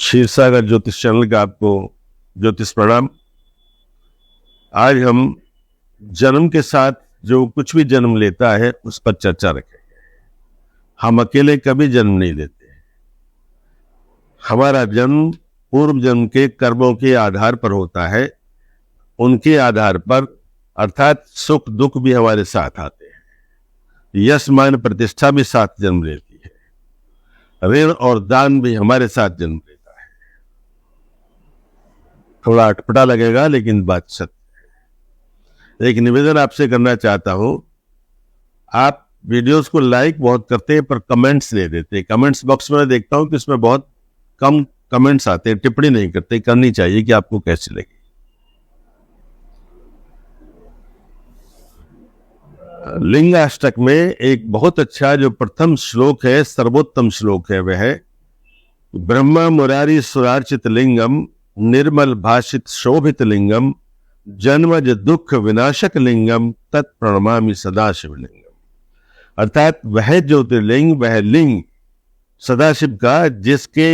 क्षीरसागर ज्योतिष चैनल का आपको ज्योतिष प्रणाम। आज हम जन्म के साथ जो कुछ भी जन्म लेता है उस पर चर्चा रखेंगे। हम अकेले कभी जन्म नहीं लेते। हमारा जन्म पूर्व जन्म के कर्मों के आधार पर होता है। उनके आधार पर अर्थात सुख दुख भी हमारे साथ आते हैं। यश मान प्रतिष्ठा भी साथ जन्म लेती है। ऋण और दान भी हमारे साथ जन्म लेता है। थोड़ा अटपटा लगेगा लेकिन बात सत्य है। एक निवेदन आपसे करना चाहता हूं, आप वीडियोस को लाइक बहुत करते हैं पर कमेंट्स नहीं देते। कमेंट्स बॉक्स में देखता हूं कि इसमें बहुत कम कमेंट्स आते हैं, टिप्पणी नहीं करते। करनी चाहिए कि आपको कैसी लगी। लिंगाष्टक में एक बहुत अच्छा जो प्रथम श्लोक है, सर्वोत्तम श्लोक है, वह है ब्रह्मा मुरारी सुरार्चित लिंगम निर्मल भाषित शोभित लिंगम जन्मज दुख विनाशक लिंगम तत्प्रणमामि सदाशिव लिंगम। अर्थात वह ज्योतिर्लिंग, वह लिंग सदाशिव का जिसके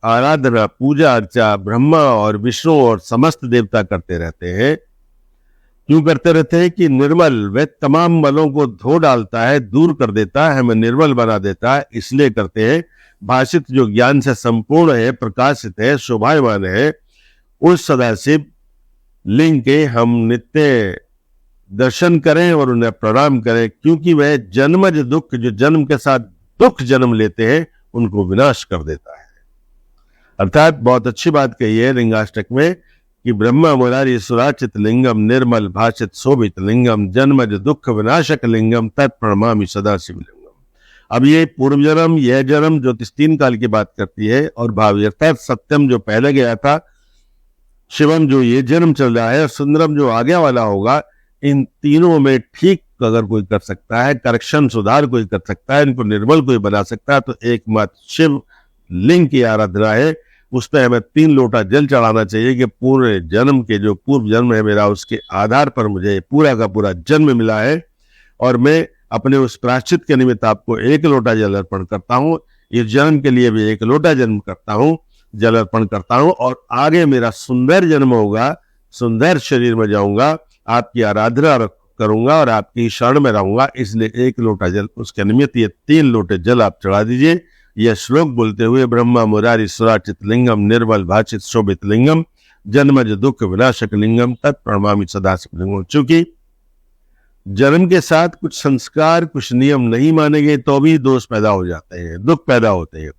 आराधना पूजा अर्चा ब्रह्मा और विष्णु और समस्त देवता करते रहते हैं। क्यों करते रहते हैं कि निर्मल, वह तमाम मलों को धो डालता है, दूर कर देता है, हमें निर्मल बना देता है, इसलिए करते हैं। भाषित जो ज्ञान से संपूर्ण है, प्रकाशित है, शोभायमान है, उस सदाशिव लिंग के हम नित्य दर्शन करें और उन्हें प्रणाम करें, क्योंकि वह जन्मज दुख, जो जन्म के साथ दुख जन्म लेते हैं, उनको विनाश कर देता है। अर्थात बहुत अच्छी बात कही है लिंगाष्टक में कि ब्रह्मा मुरारी सुरार्चित लिंगम निर्मल भाषित शोभित लिंगम जन्मज दुख विनाशक लिंगम तत्प्रणमामि सदाशिव लिंगम। अब ये पूर्व जन्म, यह जन्म ज्योतिष तीन काल की बात करती है, और भावी अर्थात सत्यम जो पहले गया था, शिवम जो ये जन्म चल रहा है, और सुंदरम जो आगे वाला होगा, इन तीनों में ठीक अगर कोई कर सकता है, करेक्शन सुधार कोई कर सकता है, इनको निर्मल कोई बना सकता है, तो एकमात्र शिव लिंग की आराधना है। उस पर हमें 3 लोटा जल चढ़ाना चाहिए कि पूरे जन्म के जो पूर्व जन्म है मेरा, उसके आधार पर मुझे पूरा का पूरा जन्म मिला है, और मैं अपने उस प्रायश्चित के निमित्त आपको 1 लोटा जल अर्पण करता हूँ। इस जन्म के लिए भी 1 लोटा जन्म करता हूँ, जल अर्पण करता हूँ, और आगे मेरा सुंदर जन्म होगा, सुंदर शरीर में जाऊंगा, आपकी आराधना करूंगा और आपकी शरण में रहूंगा। इसलिए 1 लोटा जल, उसके निमित्त ये 3 लोटे जल आप चढ़ा दीजिए। यह श्लोक बोलते हुए ब्रह्मा मुरारी सुरार्चित लिंगम निर्मल भाषित शोभित लिंगम जन्मज दुख विनाशक लिंगम तत्प्रणमामि सदाशिव लिंगम। चूंकि जन्म के साथ कुछ संस्कार, कुछ नियम नहीं माने गए तो भी दोष पैदा हो जाते हैं, दुख पैदा होते हैं।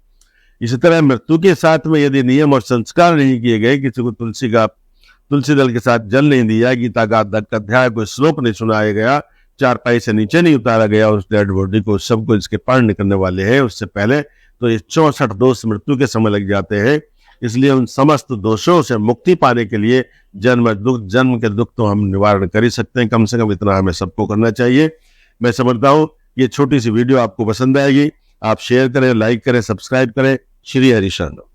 इसी तरह मृत्यु के साथ में यदि नियम और संस्कार नहीं किए गए, किसी को तुलसी दल के साथ जल नहीं दिया, गीता का अध्याय कोई श्लोक नहीं सुनाया गया, 4 पाई से नीचे नहीं उतारा गया उस डेड बॉडी को, सबको इसके प्राण निकलने वाले हैं उससे पहले, तो ये 64 दोष मृत्यु के समय लग जाते हैं। इसलिए उन समस्त दोषों से मुक्ति पाने के लिए जन्म के दुख तो हम निवारण कर ही सकते हैं। कम से कम इतना हमें सबको करना चाहिए। मैं समझता हूँ ये छोटी सी वीडियो आपको पसंद आएगी। आप शेयर करें, लाइक करें, सब्सक्राइब करें। श्री हरि शरणम।